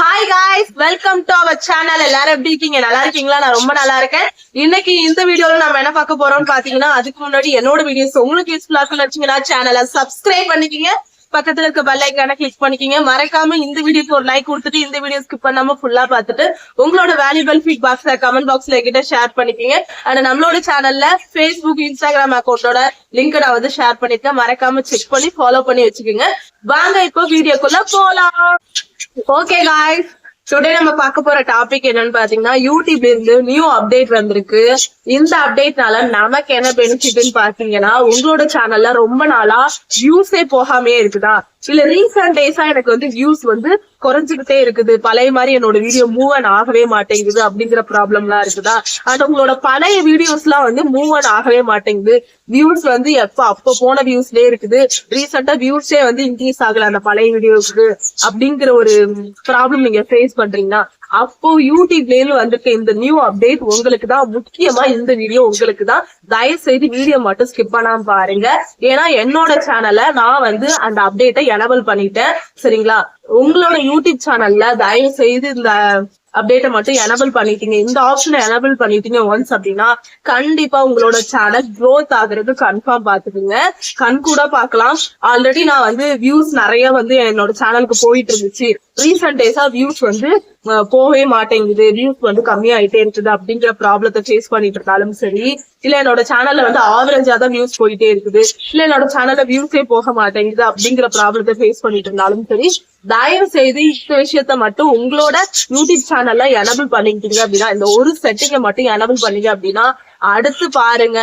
Hi guys, welcome to our channel. எல்லாரும் எப்படி இருக்கீங்க? நல்லா இருக்கீங்களா? நான் ரொம்ப நல்லா இருக்கேன். இன்னைக்கு இந்த வீடியோல நம்ம என்ன பார்க்க போறோம்னு பாத்தீங்கன்னா, அதுக்கு முன்னாடி என்னோட வீடியோஸ் உங்களுக்கு யூஸ்ஃபுல்லா இருக்குன்னு நினைச்சீங்கன்னா சேனலை சப்ஸ்கிரைப் பண்ணிக்கீங்க, பக்கத்துல இருக்க பெல் ஐக்கான கிளிக் பண்ணிக்கீங்க. மறக்காம இந்த வீடியோக்கு ஒரு லைக் கொடுத்துட்டு இந்த வீடியோ ஸ்கிப் பண்ணாம ஃபுல்லா பார்த்துட்டு உங்களோட வேல்யூபிள் ஃபீட்பேக்ஸ்ல கமெண்ட் பாக்ஸ்ல கிட்ட ஷேர் பண்ணிக்கீங்க. அண்ட் நம்மளோட சேனல்ல Facebook, Instagram அக்கௌண்டோட லிங்க் நான் வந்து ஷேர் பண்ணிருக்கேன். மறக்காம செக் பண்ணி ஃபாலோ பண்ணி வச்சுக்கோங்க. வாங்க இப்போ வீடியோக்குள்ள போலாம். ஓகே காய்ஸ், டுடே நம்ம பார்க்க போற டாபிக் என்னன்னு பாத்தீங்கன்னா, யூடியூப்ல இருந்து நியூ அப்டேட் வந்திருக்கு. இந்த அப்டேட்னால நமக்கு என்ன பெனிஃபிட்னு பாத்தீங்கன்னா, உங்களோட சேனல்ல ரொம்ப நாளா வியூஸே போகாமே இருக்குதா, இல்ல ரீசெண்ட் டேஸா எனக்கு வந்து வியூஸ் வந்து குறைஞ்சுக்கிட்டே இருக்குது, பழைய மாதிரி என்னோட வீடியோ மூவ் ஆகவே மாட்டேங்குது அப்படிங்கிற ப்ராப்ளம் எல்லாம் இருக்குதா. அண்ட் உங்களோட பழைய வீடியோஸ் எல்லாம் வந்து மூவ் ஆகவே மாட்டேங்குது, வியூஸ் வந்து அப்ப போன வியூஸ்லயே இருக்குது, ரீசெண்டா வியூஸே வந்து இன்க்ரீஸ் ஆகல அந்த பழைய வீடியோஸ்க்கு அப்படிங்கிற ஒரு ப்ராப்ளம் நீங்க ஃபேஸ் பண்றீங்கன்னா, அப்போ யூடியூப்ல இருந்து வந்திருக்க இந்த நியூ அப்டேட் உங்களுக்கு தான். முக்கியமா இந்த வீடியோ உங்களுக்கு தான். தயவு செய்து வீடியோ மட்டும் ஸ்கிப் பண்ணாம பாருங்க. ஏன்னா என்னோட சேனல்ல நான் வந்து அந்த அப்டேட்டை எனபிள் பண்ணிட்டேன். சரிங்களா? உங்களோட யூடியூப் சேனல்ல தயவு செய்து இந்த அப்டேட்டை மட்டும் எனபிள் பண்ணிட்டீங்க, இந்த ஆப்ஷனை எனபிள் பண்ணிட்டீங்க ஒன்ஸ் அப்படின்னா கண்டிப்பா உங்களோட சேனல் க்ரோத் ஆகுறது கன்ஃபார்ம் பாத்துக்குங்க. கண் கூட பாக்கலாம். ஆல்ரெடி நான் வந்து வியூஸ் நிறைய வந்து என்னோட சேனலுக்கு போயிட்டு இருந்துச்சு. ரீசெண்ட் டேஸா வியூஸ் வந்து போகவே மாட்டேங்குது, வியூஸ் வந்து கம்மியாயிட்டே இருக்குது அப்படிங்கிற ப்ராப்ளத்தை ஃபேஸ் பண்ணிட்டு இருந்தாலும் சரி, இல்ல என்னோட சேனல்ல வந்து ஆவரேஜா தான் வியூஸ் போயிட்டே இருக்குது, இல்ல என்னோட சேனல்ல வியூஸே போக மாட்டேங்குது அப்படிங்கிற ப்ராப்ளத்தை ஃபேஸ் பண்ணிட்டு இருந்தாலும் சரி, தயவு செய்து இந்த விஷயத்த மட்டும் உங்களோட யூடியூப் சேனல்ல எனபிள் பண்ணிக்கிட்டீங்க அப்படின்னா, இந்த ஒரு செட்டிங்கை மட்டும் எனபிள் பண்ணீங்க அப்படின்னா அடுத்து பாருங்க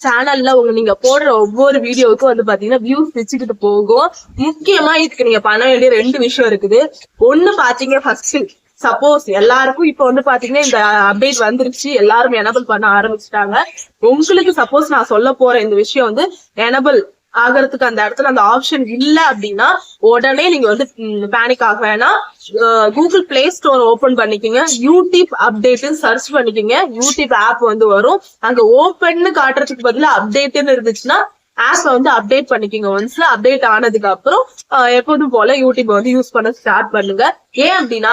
சேனல்ல நீங்க போடுற ஒவ்வொரு வீடியோவுக்கும் வந்து பாத்தீங்கன்னா வியூஸ் வச்சுக்கிட்டு போகும். முக்கியமா இதுக்கு நீங்க பண்ண வேண்டிய 2 விஷயம் இருக்குது. ஒண்ணு பாத்தீங்க, ஃபர்ஸ்ட் சப்போஸ் எல்லாருக்கும் இப்ப வந்து பாத்தீங்கன்னா இந்த அப்டேட் வந்துருச்சு, எல்லாரும் எனபிள் பண்ண ஆரம்பிச்சுட்டாங்க. உங்களுக்கு சப்போஸ் நான் சொல்ல போற இந்த விஷயம் வந்து எனபிள் ஆகிறதுக்கு அந்த இடத்துல அந்த ஆப்ஷன் இல்ல அப்படின்னா உடனே நீங்க வந்து பேனிக் ஆக வேணாம். கூகுள் பிளே ஸ்டோர் ஓபன் பண்ணிக்கோங்க, யூடியூப் அப்டேட் சர்ச் பண்ணிக்கோங்க, யூடியூப் ஆப் வந்து வரும். அங்க ஓபன் காட்டுறதுக்கு பதிலா அப்டேட்னு இருந்துச்சுன்னா ஆப் வந்து அப்டேட் பண்ணிக்கோங்க. ஒன்ஸ் அப்டேட் ஆனதுக்கு அப்புறம் எப்போதும் போல யூடியூப் வந்து யூஸ் பண்ண ஸ்டார்ட் பண்ணுங்க. ஏன் அப்படின்னா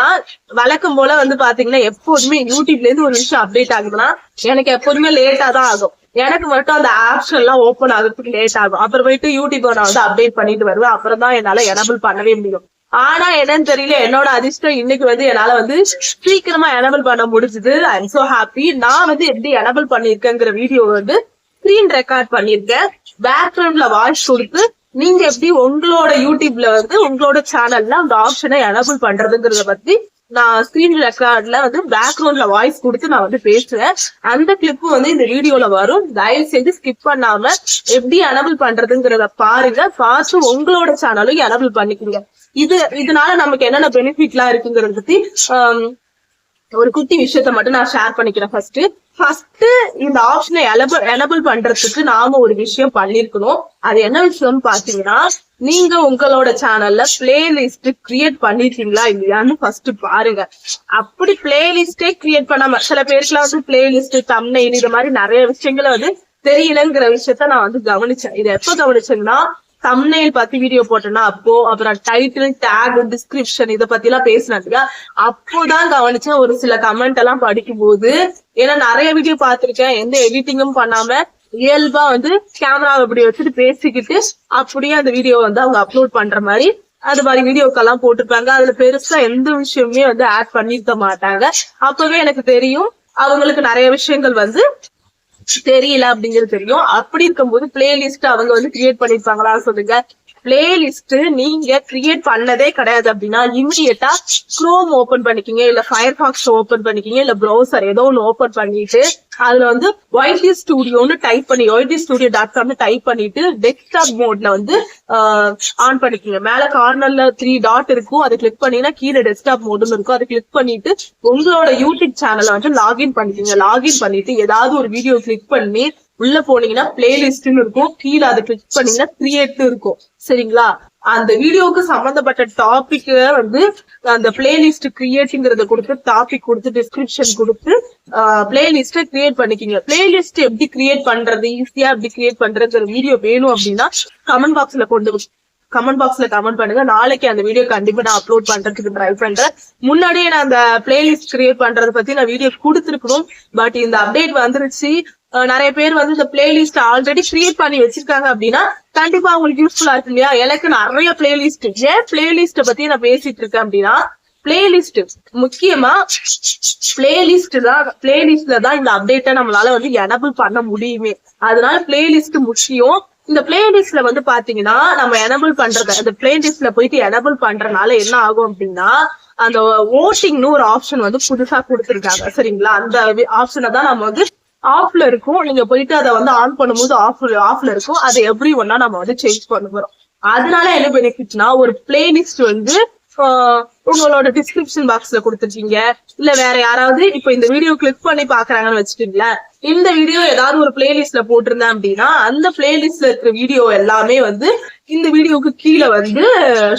வழக்கம் போல வந்து பாத்தீங்கன்னா எப்போதுமே யூடியூப்ல இருந்து ஒரு விஷயம் அப்டேட் ஆகுதுன்னா எனக்கு எப்போதுமே லேட்டா தான் ஆகும். எனக்கு மட்டும் அந்த ஆப்ஷன் எல்லாம் ஓப்பன் ஆகுறதுக்கு லேட் ஆகும். அப்புறம் போயிட்டு யூடியூப் நான் வந்து அப்டேட் பண்ணிட்டு வருவேன். அப்புறம் தான் என்னால எனபிள் பண்ணவே முடியும். ஆனா என்னன்னு தெரியல, என்னோட அதிர்ஷ்டம் இன்னைக்கு வந்து என்னால வந்து சீக்கிரமா எனபிள் பண்ண முடிஞ்சது. I am so happy. நான் வந்து எப்படி எனபிள் பண்ணிருக்கேங்கிற வீடியோ வந்து ஸ்கிரீன் ரெக்கார்ட் பண்ணிருக்கேன். பேக்ரவுண்ட்ல வாய்ஸ் கொடுத்து நீங்க எப்படி உங்களோட யூடியூப்ல வந்து உங்களோட சேனல்ல அந்த ஆப்ஷனை எனபிள் பண்றதுங்கிறத பத்தி நான் ஸ்கிரீன் ரெக்கார்ட்ல வந்து பேக்ரவுண்ட்ல வாய்ஸ் கொடுத்து நான் வந்து பேசுறேன். அந்த கிளிப்பு வந்து இந்த வீடியோல வரும். தயவு செய்து ஸ்கிப் பண்ணாம எப்படி எனபிள் பண்றதுங்கிறத பாருங்க. பார்த்து உங்களோட சேனலும் எனபிள் பண்ணிக்கோங்க. இதனால நமக்கு என்னென்ன பெனிஃபிட் எல்லாம் இருக்குங்கிறத பத்தி ஒரு குட்டி விஷயத்த மட்டும் நான் ஷேர் பண்ணிக்கிறேன். ஃபர்ஸ்ட் இந்த ஆப்ஷனை எனபிள் பண்றதுக்கு நாம ஒரு விஷயம் பண்ணிருக்கணும். அது என்ன விஷயம்னு பாத்தீங்கன்னா, நீங்க உங்களோட சேனல்ல பிளேலிஸ்ட் கிரியேட் பண்ணிருக்கீங்களா இல்லையான்னு ஃபர்ஸ்ட் பாருங்க. அப்படி பிளேலிஸ்டே கிரியேட் பண்ணாம சில பேருக்குலாம் வந்து பிளேலிஸ்ட், தம்ப்நெயில் இது மாதிரி நிறைய விஷயங்களை வந்து தெரியலங்கிற விஷயத்த நான் வந்து கவனிச்சேன். இது எப்ப கவனிச்சேன்னா, தம்ப்நெயில் பத்தி வீடியோ போட்டேன்னா அப்போ, அப்புறம் டைட்டில், டேக், டிஸ்கிரிப்ஷன் இதை பத்தி எல்லாம் பேசினாங்க. அப்போதான் கவனிச்சேன் ஒரு சில கமெண்ட் எல்லாம் படிக்கும் போது. ஏன்னா நிறைய வீடியோ பார்த்திருக்கேன், எந்த எடிட்டிங்கும் பண்ணாம இயல்பா வந்து கேமராவை இப்படி வச்சுட்டு பேசிக்கிட்டு அப்படியே அந்த வீடியோ வந்து அவங்க அப்லோட் பண்ற மாதிரி அது மாதிரி வீடியோக்கெல்லாம் போட்டிருப்பாங்க. அதுல பெருசா எந்த விஷயமே வந்து ஆட் பண்ணிருக்க மாட்டாங்க. அப்பவே எனக்கு தெரியும் அவங்களுக்கு நிறைய விஷயங்கள் வந்து தெரியல அப்படிங்கிறது தெரியும். அப்படி இருக்கும்போது பிளேலிஸ்ட் அவங்க வந்து கிரியேட் பண்ணிருப்பாங்களா சொல்லுங்க. பிளேலிஸ்ட் நீங்க கிரியேட் பண்ணதே கிடையாது அப்படின்னா இமிடியேட்டா குரோம் ஓபன் பண்ணிக்கிங்க, இல்ல ஃபயர்பாக்ஸ் ஓபன் பண்ணிக்கிங்க, இல்ல ப்ரௌசர் ஏதோ ஒன்னு ஓபன் பண்ணிட்டு அதுல வந்து YT ஸ்டுடியோன்னு டைப் பண்ணி YTstudio.com டைப் பண்ணிட்டு டெஸ்க்டாப் மோட்ல வந்து ஆன் பண்ணிக்கிங்க. மேல கார்னர்ல 3 டாட் இருக்கும், அதை கிளிக் பண்ணீங்கன்னா கீழே டெஸ்க்டாப் மோடுன்னு இருக்கும். அதை கிளிக் பண்ணிட்டு உங்களோட யூடியூப் சேனலை வந்து லாகின் பண்ணிக்கிங்க. லாகின் பண்ணிட்டு ஏதாவது ஒரு வீடியோ கிளிக் பண்ணி உள்ள போனீங்கன்னா பிளேலிஸ்ட்னு இருக்கும், கீழே அதை கிளிக் பண்ணீங்கன்னா கிரியேட் இருக்கும். சரிங்களா? அந்த வீடியோவுக்கு சம்பந்தப்பட்ட டாபிக் வந்து அந்த பிளேலிஸ்ட் கிரியேட்ங்கிறத கொடுத்து டாபிக் கொடுத்து டிஸ்கிரிப்ஷன் கொடுத்து பிளேலிஸ்ட கிரியேட் பண்ணிக்கிங்க. பிளேலிஸ்ட் எப்படி கிரியேட் பண்றது, ஈஸியா எப்படி கிரியேட் பண்றதுங்கிற வீடியோ வேணும் அப்படின்னா கமெண்ட் பாக்ஸ்ல கமெண்ட் பாக்ஸ்ல கமெண்ட் பண்ணுங்க. நாளைக்கு அந்த வீடியோ கண்டிப்பா நான் அப்லோட் பண்றதுக்கு ட்ரை பண்றேன். முன்னாடியே நான் அந்த பிளேலிஸ்ட் கிரியேட் பண்றத பத்தி நான் வீடியோ கொடுத்துருக்கணும். பட் இந்த அப்டேட் வந்துருச்சு. நிறைய பேர் வந்து இந்த பிளேலிஸ்ட் ஆல்ரெடி கிரியேட் பண்ணி வச்சிருக்காங்க அப்படின்னா கண்டிப்பா உங்களுக்கு யூஸ்ஃபுல்லா இருக்கு இல்லையா? எனக்கு நிறைய பிளேலிஸ்ட், ஏன் பிளேலிஸ்ட பத்தி நான் பேசிட்டு இருக்கேன் அப்படின்னா, பிளேலிஸ்ட் முக்கியமா பிளேலிஸ்ட்ல தான் இந்த அப்டேட்டை நம்மளால வந்து எனபிள் பண்ண முடியுமே. அதனால பிளேலிஸ்ட் முக்கியம். இந்த பிளேலிஸ்ட்ல வந்து பாத்தீங்கன்னா நம்ம எனபிள் பண்றது, அந்த பிளேலிஸ்ட்ல போயிட்டு எனபிள் பண்றதுனால என்ன ஆகும் அப்படின்னா, அந்த ஓட்டிங்னு ஒரு ஆப்ஷன் வந்து புதுசா கொடுத்துருக்காங்க சரிங்களா? அந்த ஆப்ஷனை தான் நம்ம வந்து ஆஃப்ல இருக்கும். நீங்க போயிட்டு அதை வந்து ஆன் பண்ணும்போது ஆஃப்ல இருக்கும். அதை எவ்ரி ஒன்னா நம்ம வந்து சேஞ்ச் பண்ண போறோம். அதனால என்ன பெனிஃபிட்னா, ஒரு பிளேலிஸ்ட் வந்து உங்களோட டிஸ்கிரிப்ஷன் பாக்ஸ்ல கொடுத்துருக்கீங்க, இல்ல வேற யாராவது இப்ப இந்த வீடியோ கிளிக் பண்ணி பாக்குறாங்கன்னு வச்சுக்கீங்களேன், இந்த வீடியோ ஏதாவது ஒரு பிளேலிஸ்ட்ல போட்டிருந்தேன் அப்படின்னா அந்த பிளேலிஸ்ட்ல இருக்கிற வீடியோ எல்லாமே வந்து இந்த வீடியோக்கு கீழே வந்து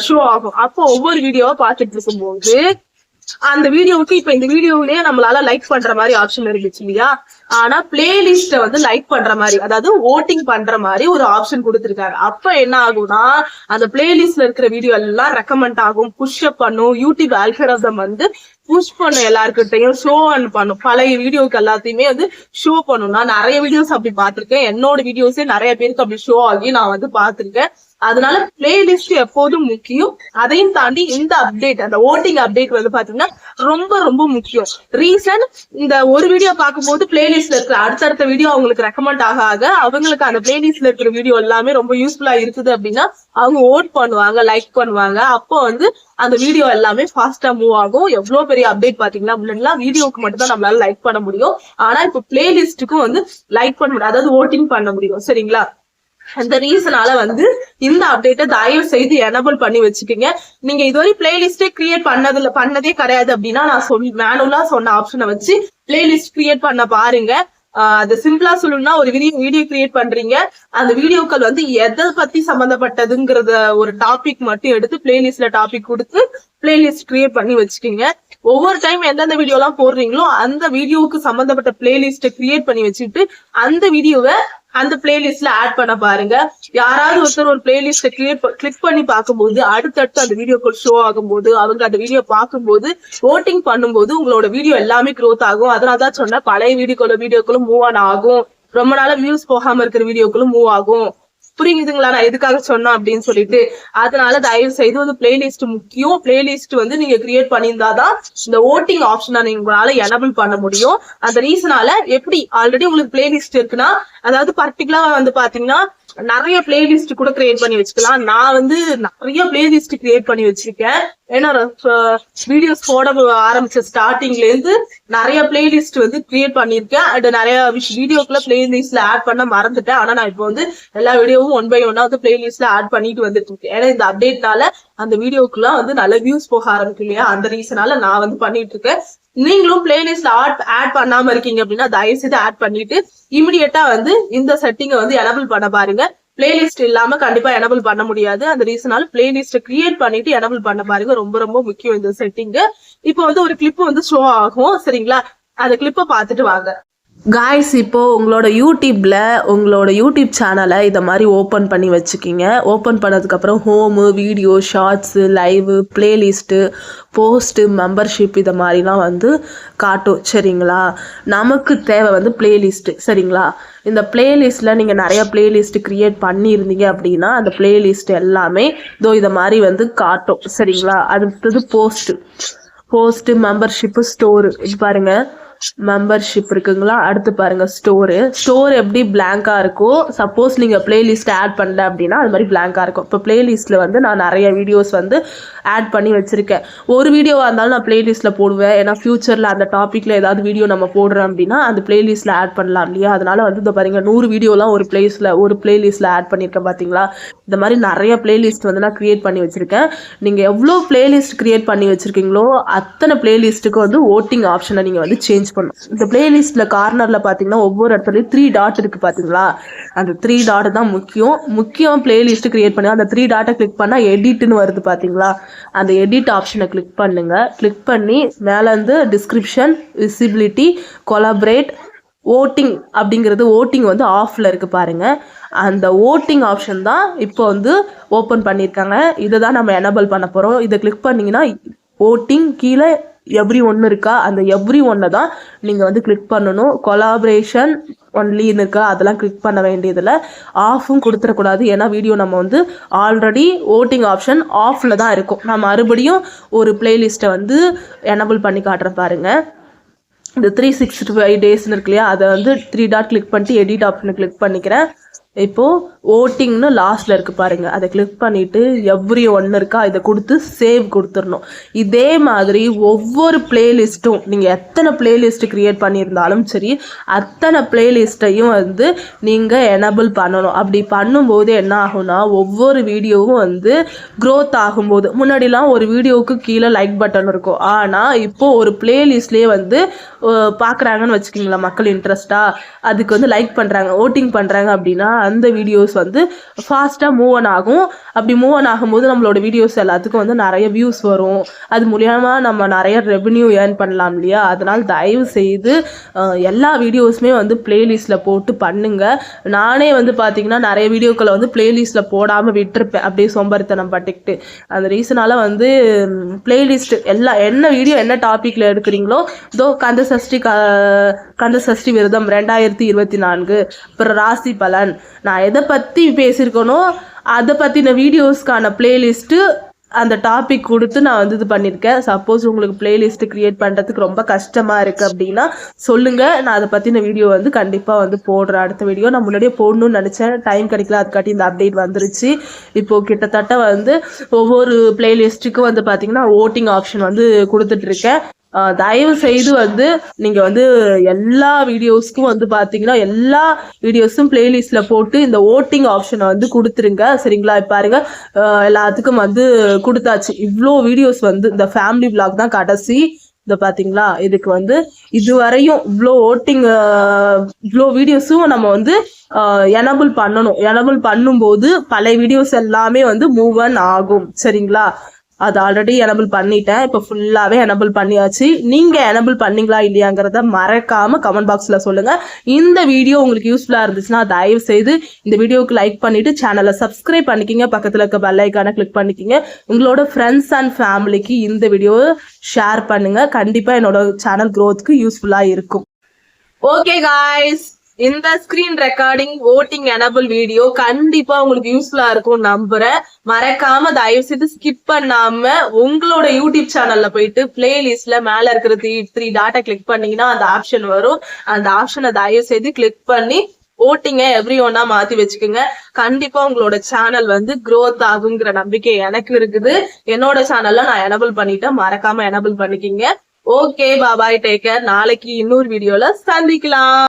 ஷோ ஆகும். அப்போ ஒவ்வொரு வீடியோவா பார்த்துட்டு இருக்கும்போது அந்த வீடியோவுக்கு இப்ப இந்த வீடியோலயே நம்மளால லைக் பண்ற மாதிரி ஆப்ஷன் இருந்துச்சு இல்லையா? ஆனா பிளேலிஸ்ட வந்து லைக் பண்ற மாதிரி, அதாவது ஓட்டிங் பண்ற மாதிரி ஒரு ஆப்ஷன் கொடுத்துருக்காங்க. அப்ப என்ன ஆகும்னா, அந்த பிளேலிஸ்ட்ல இருக்கிற வீடியோ எல்லாம் ரெக்கமெண்ட் ஆகும், புஷ் அப் பண்ணும். யூடியூப் அல்காரிதம் வந்து புஷ் பண்ணும், எல்லாருக்கிட்டையும் ஷோ பண்ணும். பழைய வீடியோக்கு எல்லாத்தையுமே வந்து ஷோ பண்ணும். நான் நிறைய வீடியோஸ் அப்படி பாத்திருக்கேன். என்னோட வீடியோஸே நிறைய பேருக்கு அப்படி ஷோ ஆகி நான் வந்து பாத்திருக்கேன். அதனால பிளேலிஸ்ட் எப்போதும் முக்கியம். அதையும் தாண்டி இந்த அப்டேட், அந்த ஓட்டிங் அப்டேட் வந்து பாத்தீங்கன்னா ரொம்ப ரொம்ப முக்கியம். ரீசன், இந்த ஒரு வீடியோ பார்க்கும்போது பிளேலிஸ்ட்ல இருக்கிற அடுத்தடுத்த வீடியோ அவங்களுக்கு ரெக்கமெண்ட் ஆக அவங்களுக்கு அந்த பிளேலிஸ்ட்ல இருக்கிற வீடியோ எல்லாமே ரொம்ப யூஸ்ஃபுல்லா இருக்குது அப்படின்னா அவங்க ஓட் பண்ணுவாங்க, லைக் பண்ணுவாங்க. அப்போ வந்து அந்த வீடியோ எல்லாமே ஃபாஸ்டா மூவ் ஆகும். எவ்வளவு பெரிய அப்டேட் பாத்தீங்கன்னா, முன்னாடிலாம் வீடியோக்கு மட்டும் தான் நம்மளால லைக் பண்ண முடியும். ஆனா இப்ப பிளேலிஸ்டுக்கும் வந்து லைக் பண்ண முடியும், அதாவது ஓட்டிங் பண்ண முடியும் சரிங்களா? அந்த ரீசனால வந்து இந்த அப்டேட்டை தயவு செய்து எனபிள் பண்ணி வச்சுக்கோங்க. நீங்க இதுவரை பிளேலிஸ்டே கிரியேட் பண்ணதே கிடையாது அப்படின்னா நான் மேனுவலா சொன்ன ஆப்ஷனை வச்சு பிளேலிஸ்ட் கிரியேட் பண்ண பாருங்க. அது சிம்பிளா சொல்லணும்னா, ஒரு வீடியோ கிரியேட் பண்றீங்க, அந்த வீடியோக்கள் வந்து எதை பத்தி சம்பந்தப்பட்டதுங்கிறத ஒரு டாபிக் மட்டும் எடுத்து பிளேலிஸ்ட்ல டாபிக் கொடுத்து பிளேலிஸ்ட் கிரியேட் பண்ணி வச்சுக்கீங்க. ஒவ்வொரு டைம் எந்தெந்த வீடியோ எல்லாம் போடுறீங்களோ அந்த வீடியோவுக்கு சம்பந்தப்பட்ட பிளேலிஸ்ட கிரியேட் பண்ணி வச்சுட்டு அந்த வீடியோவை அந்த பிளேலிஸ்ட்ல ஆட் பண்ண பாருங்க. யாராவது ஒருத்தர் ஒரு பிளேலிஸ்ட கிளிக் பண்ணி பார்க்கும்போது அடுத்தடுத்து அந்த வீடியோக்கள் ஷோ ஆகும்போது அவங்க அந்த வீடியோ பார்க்கும்போது ஓட்டிங் பண்ணும்போது உங்களோட வீடியோ எல்லாமே க்ரோத் ஆகும். அதனாலதான் சொன்ன பழைய வீடியோக்களும் மூவ் ஆன் ஆகும். ரொம்ப நாள வியூஸ் போகாம இருக்கிற வீடியோக்களும் மூவ் ஆகும். புரியுதுங்களா நான் எதுக்காக சொன்னோம் அப்படின்னு சொல்லிட்டு? அதனால தயவு செய்து வந்து பிளேலிஸ்ட் முக்கியம். பிளேலிஸ்ட் வந்து நீங்க கிரியேட் பண்ணியிருந்தாதான் இந்த ஓட்டிங் ஆப்ஷனை உங்களால எனபிள் பண்ண முடியும். அந்த ரீசனால எப்படி ஆல்ரெடி உங்களுக்கு பிளேலிஸ்ட் இருக்குன்னா, அதாவது பர்டிகுலரா வந்து பாத்தீங்கன்னா நிறைய பிளேலிஸ்ட் கூட கிரியேட் பண்ணி வச்சுக்கலாம். நான் வந்து நிறைய பிளேலிஸ்ட் கிரியேட் பண்ணி வச்சிருக்கேன். ஏன்னா வீடியோஸ் போட ஆரம்பிச்ச ஸ்டார்டிங்ல இருந்து நிறைய பிளேலிஸ்ட் வந்து கிரியேட் பண்ணிருக்கேன். அண்ட் நிறைய வீடியோக்குள்ள பிளேலிஸ்ட்ல ஆட் பண்ண மறந்துட்டேன். ஆனா நான் இப்போ வந்து எல்லா வீடியோவும் 1 by 1 வந்து பிளேலிஸ்ட்ல ஆட் பண்ணிட்டு வந்துட்டு இருக்கேன். ஏன்னா இந்த அப்டேட்னால அந்த வீடியோக்குலாம் வந்து நல்ல வியூஸ் போக ஆரம்பிக்கும் இல்லையா? அந்த ரீசனால நான் வந்து பண்ணிட்டு இருக்கேன். நீங்களும் பிளேலிஸ்ட் ஆட் பண்ணாம இருக்கீங்க அப்படின்னா தயவு செய்து ஆட் பண்ணிட்டு இமிடியேட்டா வந்து இந்த செட்டிங்கை வந்து எனபிள் பண்ண பாருங்க. பிளேலிஸ்ட் இல்லாம கண்டிப்பா எனபிள் பண்ண முடியாது. அந்த ரீசனால பிளேலிஸ்ட் கிரியேட் பண்ணிட்டு எனபிள் பண்ண பாருங்க. ரொம்ப ரொம்ப முக்கியம் இந்த செட்டிங். இப்போ வந்து ஒரு கிளிப் வந்து ஷோ ஆகும் சரிங்களா? அந்த கிளிப்பை பார்த்துட்டு வாங்க. காய்ஸ், இப்போ உங்களோட யூடியூப் சேனலை இதை மாதிரி ஓப்பன் பண்ணி வச்சுக்கிங்க. ஓப்பன் பண்ணதுக்கப்புறம் home, video, shorts, live, playlist, post, membership இதை மாதிரிலாம் வந்து காட்டும் சரிங்களா? நமக்கு தேவை வந்து பிளேலிஸ்ட்டு சரிங்களா? இந்த பிளேலிஸ்ட்டில் நீங்கள் நிறைய பிளேலிஸ்ட் க்ரியேட் பண்ணியிருந்தீங்க அப்படின்னா அந்த பிளேலிஸ்ட் எல்லாமே இதை மாதிரி வந்து காட்டும் சரிங்களா? அடுத்தது போஸ்ட்டு, மெம்பர்ஷிப்பு, ஸ்டோரு. இது பாருங்கள், மெம்பர்ஷிப் இருக்குங்களா? அடுத்து பாருங்க ஸ்டோர் எப்படி பிளாங்கா இருக்கும். சப்போஸ் நீங்க பிளேலிஸ்ட் ஆட் பண்ணல அப்படின்னா அது மாதிரி பிளாங்கா இருக்கும். இப்போ பிளேலிஸ்ட்ல வந்து நான் நிறைய வீடியோஸ் வந்து ஆட் பண்ணி வச்சிருக்கேன். ஒரு வீடியோவா இருந்தாலும் நான் பிளேலிஸ்ட்ல போடுவேன். ஏன்னா ஃபியூச்சர்ல அந்த டாபிக்ல ஏதாவது வீடியோ நம்ம போடுறோம் அப்படின்னா அந்த பிளேலிஸ்ட்ல ஆட் பண்ணலாம் இல்லையா? அதனால வந்து இந்த பாருங்க 100 வீடியோலாம் ஒரு பிளேலிஸ்ட்ல ஆட் பண்ணியிருக்கேன் பாத்தீங்களா? இந்த மாதிரி நிறைய பிளேலிஸ்ட் வந்து நான் கிரியேட் பண்ணி வச்சிருக்கேன். நீங்க எவ்வளோ பிளேலிஸ்ட் கிரியேட் பண்ணி வச்சிருக்கீங்களோ அத்தனை பிளேலிஸ்ட்டுக்கு வந்து ஓட்டிங் ஆப்ஷனை நீங்க வந்து சேஞ்ச் பண்ணும். இந்த பிளேலிஸ்ட்ல கார்னர்ல பாத்தீங்கன்னா ஒவ்வொரு இடத்துலயும் 3 டாட் இருக்கு பாத்தீங்களா? அந்த 3 டாட் தான் முக்கியம் பிளேலிஸ்ட் கிரியேட் பண்ணி அந்த 3 டாட்டை கிளிக் பண்ணா எடிட்னு வருது பாத்தீங்களா? அந்த எடிட் ஆப்ஷனை கிளிக் பண்ணுங்க. கிளிக் பண்ணி மேல இருந்து டிஸ்கிரிப்ஷன், விசிபிலிட்டி, கொலாபரேட், ஓட்டிங் அப்படிங்கிறது ஓட்டிங் வந்து ஆஃப்ல இருக்கு பாருங்க. அந்த ஓட்டிங் ஆப்ஷன் தான் இப்போ வந்து ஓப்பன் பண்ணியிருக்காங்க. இதை தான் நம்ம எனபிள் பண்ண போகிறோம். இதை கிளிக் பண்ணிங்கன்னா ஓட்டிங் கீழே எவ்ரி ஒன்று இருக்கா, அந்த எவ்ரி ஒன்றை தான் நீங்கள் வந்து கிளிக் பண்ணணும். கொலாபரேஷன் ஒன்லின்னு இருக்கா, அதெல்லாம் கிளிக் பண்ண வேண்டியதில்லை. ஆஃபும் கொடுத்துடக்கூடாது, ஏன்னா வீடியோ நம்ம வந்து ஆல்ரெடி ஓட்டிங் ஆப்ஷன் ஆஃபில் தான் இருக்கும். நான் மறுபடியும் ஒரு பிளேலிஸ்ட்டை வந்து எனபிள் பண்ணி காட்டுறேன் பாருங்கள். இந்த 365 டேஸ்ன்னு இருக்கு இல்லையா, அதை வந்து 3 டாட் கிளிக் பண்ணிட்டு எடிட் ஆப்ஷனை கிளிக் பண்ணிக்கிறேன். இப்போது ஓட்டிங்னு லாஸ்ட்டில் இருக்குது பாருங்கள், அதை கிளிக் பண்ணிவிட்டு எவ்ரி ஒன்று இருக்கா இதை கொடுத்து சேவ் கொடுத்துடணும். இதே மாதிரி ஒவ்வொரு பிளேலிஸ்ட்டும் நீங்கள் எத்தனை பிளேலிஸ்ட் க்ரியேட் பண்ணியிருந்தாலும் சரி, அத்தனை பிளேலிஸ்ட்டையும் வந்து நீங்கள் எனபிள் பண்ணணும். அப்படி பண்ணும்போது என்ன ஆகும்னா, ஒவ்வொரு வீடியோவும் வந்து க்ரோத் ஆகும்போது, முன்னாடிலாம் ஒரு வீடியோவுக்கு கீழே லைக் பட்டன் இருக்கும், ஆனால் இப்போது ஒரு பிளேலிஸ்ட்லேயே வந்து பார்க்குறாங்கன்னு வச்சுக்கிங்களா மக்கள் இன்ட்ரெஸ்ட்டாக, அதுக்கு வந்து லைக் பண்ணுறாங்க, ஓட்டிங் பண்ணுறாங்க அப்படின்னா அந்த வீடியோஸ் வந்து ஃபாஸ்ட்டாக மூவ் ஆன் ஆகும். அப்படி மூவ் ஆன் ஆகும்போது நம்மளோட வீடியோஸ் எல்லாத்துக்கும் வந்து நிறைய வியூஸ் வரும். அது மூலியமா நம்ம நிறைய ரெவென்யூ ஏர்ன் பண்ணலாம் இல்லையா. அதனால் தயவு செய்து எல்லா வீடியோஸுமே வந்து பிளேலிஸ்ட்டில் போட்டு பண்ணுங்க. நானே வந்து பார்த்தீங்கன்னா நிறைய வீடியோக்களை வந்து பிளேலிஸ்ட்டில் போடாமல் விட்டுருப்பேன், அப்படியே சோம்பேறித்தனம் பட்டுக்கிட்டு. அந்த ரீசனால் வந்து பிளேலிஸ்ட் என்ன வீடியோ என்ன டாப்பிக்கில் எடுக்கிறீங்களோ, இதோ கந்தசஷ்டி விரதம் 2024, அப்புறம் ராசி பலன், நான் எதை பற்றி பேசியிருக்கேனோ அதை பற்றின வீடியோஸ்க்கான பிளேலிஸ்ட்டு அந்த டாபிக் கொடுத்து நான் வந்து இது பண்ணியிருக்கேன். சப்போஸ் உங்களுக்கு பிளேலிஸ்ட்டு க்ரியேட் பண்ணுறதுக்கு ரொம்ப கஷ்டமாக இருக்குது அப்படின்னா சொல்லுங்கள், நான் அதை பற்றின வீடியோ வந்து கண்டிப்பாக வந்து போடுறேன். அடுத்த வீடியோ நான் முன்னாடியே போடணும்னு நினச்சேன், டைம் கிடைக்கல, அதுக்காட்டி இந்த அப்டேட் வந்துருச்சு. இப்போது கிட்டத்தட்ட வந்து ஒவ்வொரு பிளேலிஸ்ட்டுக்கும் வந்து பார்த்திங்கன்னா ஓட்டிங் ஆப்ஷன் வந்து கொடுத்துட்ருக்கேன். தயவு செய்து வந்து நீங்கள் வந்து எல்லா வீடியோஸ்க்கும் வந்து பார்த்தீங்கன்னா எல்லா வீடியோஸும் பிளேலிஸ்ட்டில் போட்டு இந்த ஓட்டிங் ஆப்ஷனை வந்து கொடுத்துருங்க, சரிங்களா. இப்போ பாருங்க, எல்லாத்துக்கும் வந்து கொடுத்தாச்சு. இவ்வளோ வீடியோஸ் வந்து இந்த ஃபேமிலி விளாக் தான் கடைசி. இதை பார்த்தீங்களா, இதுக்கு வந்து இதுவரையும் இவ்வளோ இவ்வளோ வீடியோஸும் நம்ம வந்து எனபிள் பண்ணணும். எனபிள் பண்ணும்போது பழைய வீடியோஸ் எல்லாமே வந்து மூவ் ஆன் ஆகும், சரிங்களா. அது ஆல்ரெடி எனபிள் பண்ணிட்டேன், இப்போ ஃபுல்லாகவே எனபிள் பண்ணியாச்சு. நீங்கள் எனபிள் பண்ணீங்களா இல்லையாங்கிறத மறக்காமல் கமெண்ட் பாக்ஸில் சொல்லுங்கள். இந்த வீடியோ உங்களுக்கு யூஸ்ஃபுல்லாக இருந்துச்சுன்னா தயவு செய்து இந்த வீடியோவுக்கு லைக் பண்ணிவிட்டு சேனலை சப்ஸ்கிரைப் பண்ணிக்கிங்க, பக்கத்தில் இருக்க பெல் ஐக்கானை கிளிக் பண்ணிக்கிங்க. உங்களோட ஃப்ரெண்ட்ஸ் அண்ட் ஃபேமிலிக்கு இந்த வீடியோவை ஷேர் பண்ணுங்கள். கண்டிப்பாக என்னோட சேனல் க்ரோத்துக்கு யூஸ்ஃபுல்லாக இருக்கும். ஓகே காய்ஸ், இந்த screen recording voting enable video கண்டிப்பா உங்களுக்கு யூஸ்ஃபுல்லா இருக்கும் நம்புறேன். மறக்காம தயவு செய்து ஸ்கிப் பண்ணாம உங்களோட யூடியூப் சேனல்ல போயிட்டு பிளேலிஸ்ட்ல மேல இருக்கிற 3 டாட்டை கிளிக் பண்ணீங்கன்னா அந்த ஆப்ஷன் வரும். அந்த ஆப்ஷனை தயவு செய்து கிளிக் பண்ணி ஓட்டிங்க எவ்ரி ஒன்னா மாத்தி வச்சுக்கோங்க. கண்டிப்பா உங்களோட சேனல் வந்து க்ரோத் ஆகுங்கிற நம்பிக்கை எனக்கு இருக்குது. என்னோட சேனல்ல நான் எனபிள் பண்ணிட்டேன், மறக்காம எனபிள் பண்ணிக்கிங்க. ஓகே, பாய், டேக் கேர். நாளைக்கு இன்னொரு வீடியோல சந்திக்கலாம்.